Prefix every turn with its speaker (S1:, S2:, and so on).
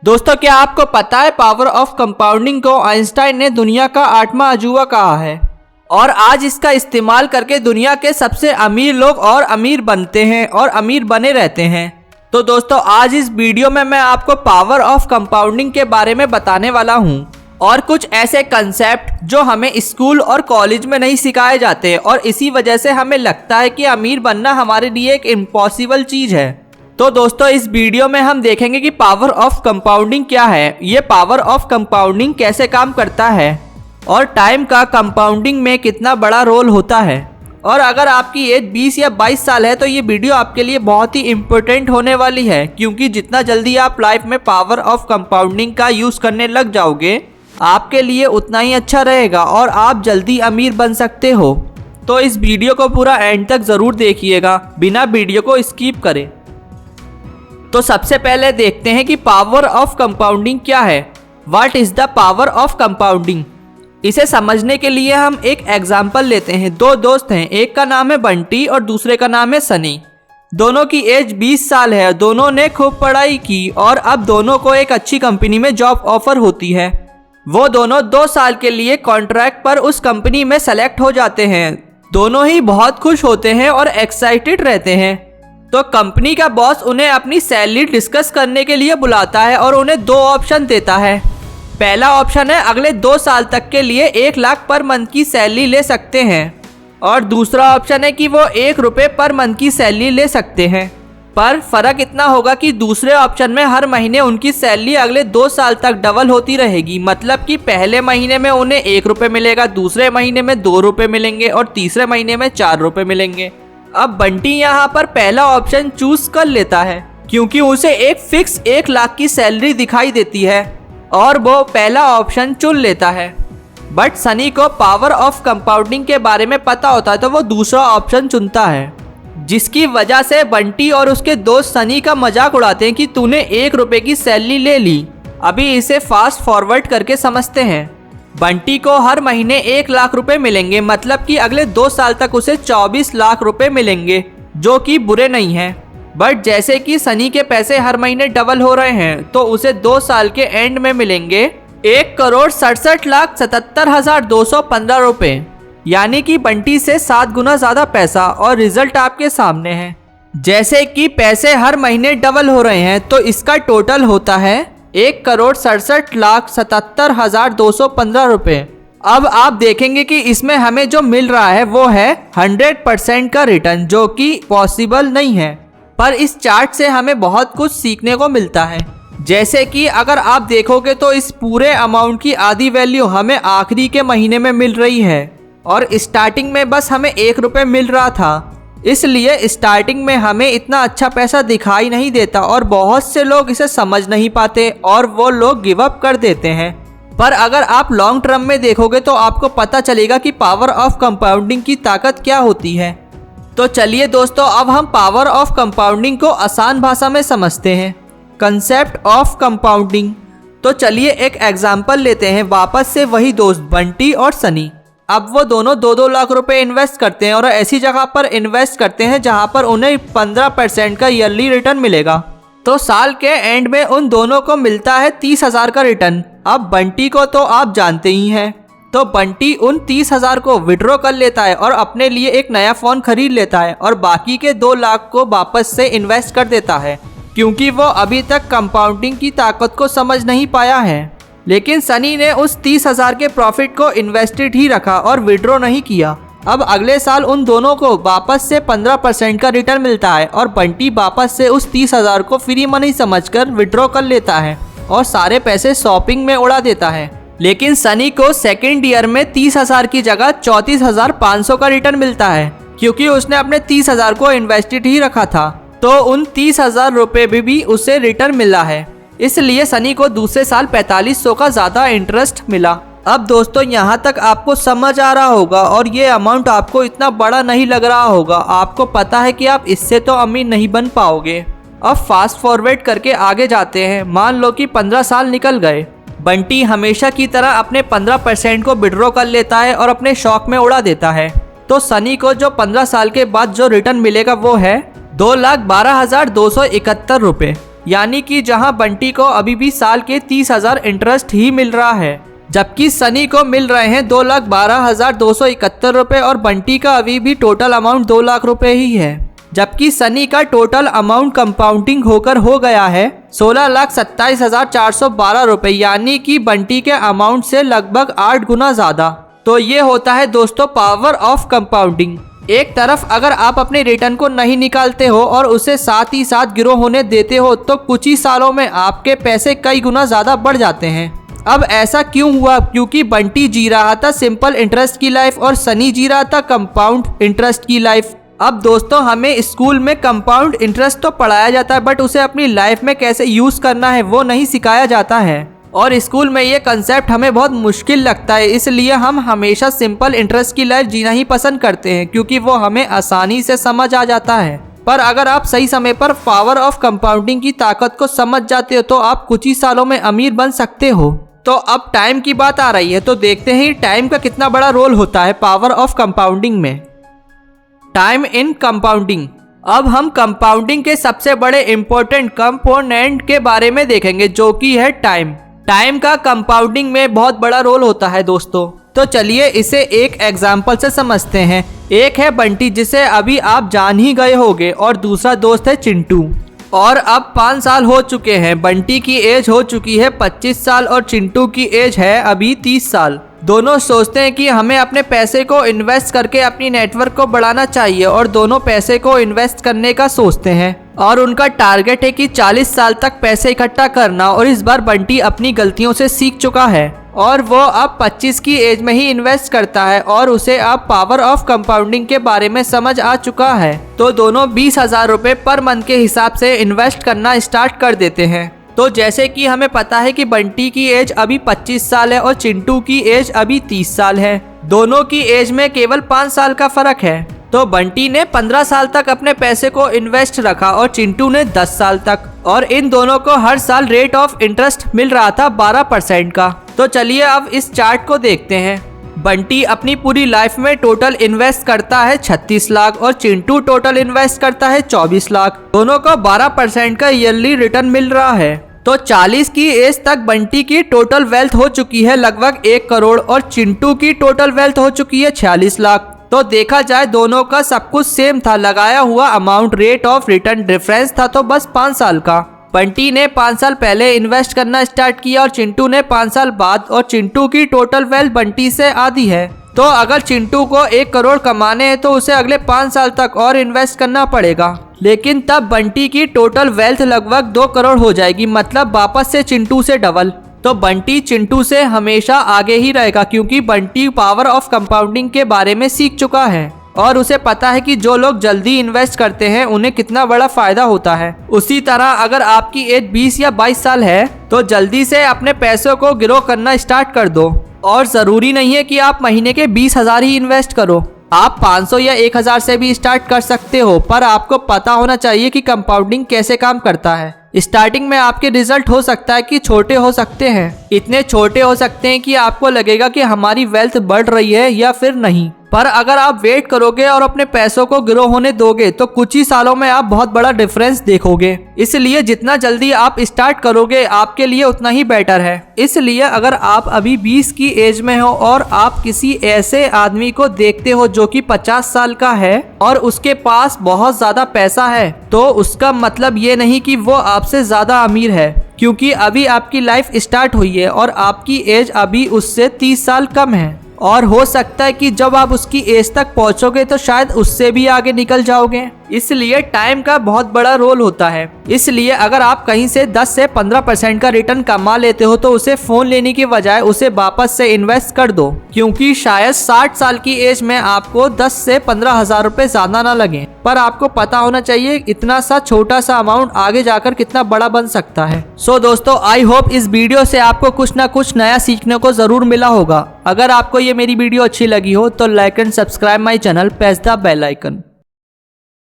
S1: दोस्तों, क्या आपको पता है पावर ऑफ कंपाउंडिंग को आइंस्टाइन ने दुनिया का 8वां अजूबा कहा है और आज इसका इस्तेमाल करके दुनिया के सबसे अमीर लोग और अमीर बनते हैं और अमीर बने रहते हैं। तो दोस्तों, आज इस वीडियो में मैं आपको पावर ऑफ कंपाउंडिंग के बारे में बताने वाला हूं और कुछ ऐसे कंसेप्ट जो हमें स्कूल और कॉलेज में नहीं सिखाए जाते और इसी वजह से हमें लगता है कि अमीर बनना हमारे लिए एक इम्पॉसिबल चीज़ है। तो दोस्तों, इस वीडियो में हम देखेंगे कि पावर ऑफ कंपाउंडिंग क्या है, ये पावर ऑफ कंपाउंडिंग कैसे काम करता है और टाइम का कंपाउंडिंग में कितना बड़ा रोल होता है। और अगर आपकी एज 20 या 22 साल है तो ये वीडियो आपके लिए बहुत ही इम्पोर्टेंट होने वाली है, क्योंकि जितना जल्दी आप लाइफ में पावर ऑफ कंपाउंडिंग का यूज़ करने लग जाओगे आपके लिए उतना ही अच्छा रहेगा और आप जल्दी अमीर बन सकते हो। तो इस वीडियो को पूरा एंड तक ज़रूर देखिएगा बिना वीडियो को स्किप करें। तो सबसे पहले देखते हैं कि पावर ऑफ कंपाउंडिंग क्या है। What is the power of compounding. इसे समझने के लिए हम एक एग्जाम्पल लेते हैं। दो दोस्त हैं, एक का नाम है बंटी और दूसरे का नाम है सनी। दोनों की एज 20 साल है। दोनों ने खूब पढ़ाई की और अब दोनों को एक अच्छी कंपनी में जॉब ऑफर होती है। वो दोनों 2 साल के लिए कॉन्ट्रैक्ट पर उस कंपनी में सेलेक्ट हो जाते हैं। दोनों ही बहुत खुश होते हैं और एक्साइटेड रहते हैं। तो कंपनी का बॉस उन्हें अपनी सैलरी डिस्कस करने के लिए बुलाता है और उन्हें 2 ऑप्शन देता है। पहला ऑप्शन है अगले 2 साल तक के लिए 1 लाख पर मंथ की सैलरी ले सकते हैं और दूसरा ऑप्शन है कि वो 1 रुपये पर मंथ की सैलरी ले सकते हैं। पर फ़र्क इतना होगा कि दूसरे ऑप्शन में हर महीने उनकी सैलरी अगले 2 साल तक डबल होती रहेगी। मतलब कि पहले महीने में उन्हें 1 रुपये मिलेगा, दूसरे महीने में 2 रुपये मिलेंगे और तीसरे महीने में 4 रुपये मिलेंगे। अब बंटी यहाँ पर पहला ऑप्शन चूज कर लेता है क्योंकि उसे एक फिक्स 1 लाख की सैलरी दिखाई देती है और वो पहला ऑप्शन चुन लेता है। बट सनी को पावर ऑफ कंपाउंडिंग के बारे में पता होता है तो वो दूसरा ऑप्शन चुनता है, जिसकी वजह से बंटी और उसके दोस्त सनी का मजाक उड़ाते हैं कि तूने 1 रुपये की सैलरी ले ली। अभी इसे फास्ट फॉरवर्ड करके समझते हैं। बंटी को हर महीने 1 लाख रुपए मिलेंगे, मतलब कि अगले 2 साल तक उसे 24 लाख रुपए मिलेंगे, जो कि बुरे नहीं हैं। बट जैसे कि सनी के पैसे हर महीने डबल हो रहे हैं तो उसे 2 साल के एंड में मिलेंगे 1,67,77,215 रुपए, यानी कि बंटी से 7 गुना ज़्यादा पैसा। और रिजल्ट आपके सामने है। जैसे कि पैसे हर महीने डबल हो रहे हैं तो इसका टोटल होता है 1,67,77,215 रुपए। अब आप देखेंगे कि इसमें हमें जो मिल रहा है वो है 100% का रिटर्न, जो कि पॉसिबल नहीं है। पर इस चार्ट से हमें बहुत कुछ सीखने को मिलता है। जैसे कि अगर आप देखोगे तो इस पूरे अमाउंट की आधी वैल्यू हमें आखिरी के महीने में मिल रही है और स्टार्टिंग में बस हमें 1 रुपये मिल रहा था, इसलिए स्टार्टिंग में हमें इतना अच्छा पैसा दिखाई नहीं देता और बहुत से लोग इसे समझ नहीं पाते और वो लोग गिव अप कर देते हैं। पर अगर आप लॉन्ग टर्म में देखोगे तो आपको पता चलेगा कि पावर ऑफ कंपाउंडिंग की ताकत क्या होती है। तो चलिए दोस्तों, अब हम पावर ऑफ कंपाउंडिंग को आसान भाषा में समझते हैं। Concept of compounding. तो चलिए एक एग्जाम्पल लेते हैं। वापस से वही दोस्त बंटी और सनी। अब वो दोनों 2-2 लाख रुपए इन्वेस्ट करते हैं और ऐसी जगह पर इन्वेस्ट करते हैं जहां पर उन्हें 15% का ईयरली रिटर्न मिलेगा। तो साल के एंड में उन दोनों को मिलता है 30,000 का रिटर्न। अब बंटी को तो आप जानते ही हैं, तो बंटी उन 30,000 को विड्रॉ कर लेता है और अपने लिए एक नया फ़ोन खरीद लेता है और बाकी के 2 लाख को वापस से इन्वेस्ट कर देता है, क्योंकि वो अभी तक कंपाउंडिंग की ताकत को समझ नहीं पाया है। लेकिन सनी ने उस 30,000 के प्रॉफिट को इन्वेस्टेड ही रखा और विड्रॉ नहीं किया। अब अगले साल उन दोनों को वापस से 15% का रिटर्न मिलता है और बंटी वापस से उस 30,000 को फ्री मनी समझकर विड्रॉ कर लेता है और सारे पैसे शॉपिंग में उड़ा देता है। लेकिन सनी को सेकेंड ईयर में 30,000 की जगह 34,500 का रिटर्न मिलता है, क्योंकि उसने अपने 30,000 को इन्वेस्टेड ही रखा था। तो उन 30,000 रुपये भी उसे रिटर्न मिला है, इसलिए सनी को दूसरे साल 4500 का ज़्यादा इंटरेस्ट मिला। अब दोस्तों, यहाँ तक आपको समझ आ रहा होगा और ये अमाउंट आपको इतना बड़ा नहीं लग रहा होगा। आपको पता है कि आप इससे तो अमीर नहीं बन पाओगे। अब फास्ट फॉरवर्ड करके आगे जाते हैं। मान लो कि 15 साल निकल गए। बंटी हमेशा की तरह अपने 15% को विड्रॉ कर लेता है और अपने शौक में उड़ा देता है। तो सनी को जो 15 साल के बाद जो रिटर्न मिलेगा वो है 2,12,271 रुपये, यानी कि जहां बंटी को अभी भी साल के 30,000 इंटरेस्ट ही मिल रहा है, जबकि सनी को मिल रहे हैं 2,12,271 रुपए और बंटी का अभी भी टोटल अमाउंट 2 लाख रुपए ही है। जबकि सनी का टोटल अमाउंट कंपाउंडिंग होकर हो गया है 16,27,412 रुपए, यानी कि बंटी के अमाउंट से लगभग 8 गुना ज्यादा। तो ये होता है दोस्तों पावर ऑफ कंपाउंडिंग। एक तरफ अगर आप अपने रिटर्न को नहीं निकालते हो और उसे साथ ही साथ ग्रो होने देते हो तो कुछ ही सालों में आपके पैसे कई गुना ज्यादा बढ़ जाते हैं। अब ऐसा क्यों हुआ? क्योंकि बंटी जी रहा था सिंपल इंटरेस्ट की लाइफ और सनी जी रहा था कंपाउंड इंटरेस्ट की लाइफ। अब दोस्तों हमें स्कूल में कंपाउंड इंटरेस्ट तो पढ़ाया जाता है, बट उसे अपनी लाइफ में कैसे यूज करना है वो नहीं सिखाया जाता है। और स्कूल में ये कंसेप्ट हमें बहुत मुश्किल लगता है, इसलिए हम हमेशा सिंपल इंटरेस्ट की लाइफ जीना ही पसंद करते हैं, क्योंकि वो हमें आसानी से समझ आ जाता है। पर अगर आप सही समय पर पावर ऑफ कंपाउंडिंग की ताकत को समझ जाते हो तो आप कुछ ही सालों में अमीर बन सकते हो। तो अब टाइम की बात आ रही है, तो देखते हैं टाइम का कितना बड़ा रोल होता है पावर ऑफ कंपाउंडिंग में। Time in compounding. अब हम कंपाउंडिंग के सबसे बड़े इंपॉर्टेंट कंपोनेंट के बारे में देखेंगे, जो कि है टाइम। टाइम का कंपाउंडिंग में बहुत बड़ा रोल होता है दोस्तों। तो चलिए इसे एक एग्जाम्पल से समझते हैं। एक है बंटी, जिसे अभी आप जान ही गए होंगे, और दूसरा दोस्त है चिंटू। और अब 5 साल हो चुके हैं। बंटी की एज हो चुकी है 25 साल और चिंटू की एज है अभी 30 साल। दोनों सोचते हैं कि हमें अपने पैसे को इन्वेस्ट करके अपनी नेटवर्क को बढ़ाना चाहिए, और दोनों पैसे को इन्वेस्ट करने का सोचते हैं और उनका टारगेट है कि 40 साल तक पैसे इकट्ठा करना। और इस बार बंटी अपनी गलतियों से सीख चुका है और वो अब 25 की एज में ही इन्वेस्ट करता है और उसे अब पावर ऑफ कंपाउंडिंग के बारे में समझ आ चुका है। तो दोनों 20,000 रुपए पर मंथ के हिसाब से इन्वेस्ट करना स्टार्ट कर देते हैं। तो जैसे कि हमें पता है कि बंटी की एज अभी 25 साल है और चिंटू की एज अभी 30 साल है। दोनों की एज में केवल 5 साल का फर्क है। तो बंटी ने 15 साल तक अपने पैसे को इन्वेस्ट रखा और चिंटू ने 10 साल तक, और इन दोनों को हर साल रेट ऑफ इंटरेस्ट मिल रहा था 12% का। तो चलिए अब इस चार्ट को देखते हैं। बंटी अपनी पूरी लाइफ में टोटल इन्वेस्ट करता है 36 लाख और चिंटू टोटल इन्वेस्ट करता है 24 लाख। दोनों को 12% का ईयरली रिटर्न मिल रहा है। तो 40 की एज तक बंटी की टोटल वेल्थ हो चुकी है लगभग 1 करोड़ और चिंटू की टोटल वेल्थ हो चुकी है 46 लाख। तो देखा जाए दोनों का सब कुछ सेम था, लगाया हुआ amount rate of return difference था तो बस 5 साल का। बंटी ने 5 साल पहले इन्वेस्ट करना स्टार्ट किया और चिंटू ने 5 साल बाद, और चिंटू की टोटल वेल्थ बंटी से आधी है। तो अगर चिंटू को 1 करोड़ कमाने हैं तो उसे अगले 5 साल तक और इन्वेस्ट करना पड़ेगा, लेकिन तब बंटी की टोटल वेल्थ लगभग 2 करोड़ हो जाएगी, मतलब वापस से चिंटू से डबल। तो बंटी चिंटू से हमेशा आगे ही रहेगा, क्योंकि बंटी पावर ऑफ कंपाउंडिंग के बारे में सीख चुका है और उसे पता है कि जो लोग जल्दी इन्वेस्ट करते हैं उन्हें कितना बड़ा फायदा होता है। उसी तरह अगर आपकी एज 20 या 22 साल है तो जल्दी से अपने पैसों को ग्रो करना स्टार्ट कर दो। और जरूरी नहीं है कि आप महीने के 20,000 ही इन्वेस्ट करो, आप 500 या 1,000 से भी स्टार्ट कर सकते हो। पर आपको पता होना चाहिए कि कंपाउंडिंग कैसे काम करता है। स्टार्टिंग में आपके रिजल्ट हो सकता है कि छोटे हो सकते हैं, इतने छोटे हो सकते हैं कि आपको लगेगा कि हमारी वेल्थ बढ़ रही है या फिर नहीं। पर अगर आप वेट करोगे और अपने पैसों को ग्रो होने दोगे तो कुछ ही सालों में आप बहुत बड़ा डिफरेंस देखोगे। इसलिए जितना जल्दी आप स्टार्ट करोगे आपके लिए उतना ही बेटर है। इसलिए अगर आप अभी 20 की एज में हो और आप किसी ऐसे आदमी को देखते हो जो कि 50 साल का है और उसके पास बहुत ज्यादा पैसा है, तो उसका मतलब ये नहीं कि वो आपसे ज्यादा अमीर है, क्योंकि अभी आपकी लाइफ स्टार्ट हुई है और आपकी एज अभी उससे 30 साल कम है। और हो सकता है कि जब आप उसकी एज तक पहुंचोगे तो शायद उससे भी आगे निकल जाओगे। इसलिए टाइम का बहुत बड़ा रोल होता है। इसलिए अगर आप कहीं से 10 से 15% का रिटर्न कमा लेते हो तो उसे फोन लेने की बजाय उसे वापस से इन्वेस्ट कर दो, क्योंकि शायद 60 साल की एज में आपको 10 से 15,000 रुपए ज्यादा ना लगे। पर आपको पता होना चाहिए इतना सा छोटा सा अमाउंट आगे जाकर कितना बड़ा बन सकता है। सो दोस्तों, आई होप इस वीडियो से आपको कुछ ना कुछ नया सीखने को जरूर मिला होगा। अगर आपको ये मेरी वीडियो अच्छी लगी हो तो like and subscribe my channel, press the bell icon.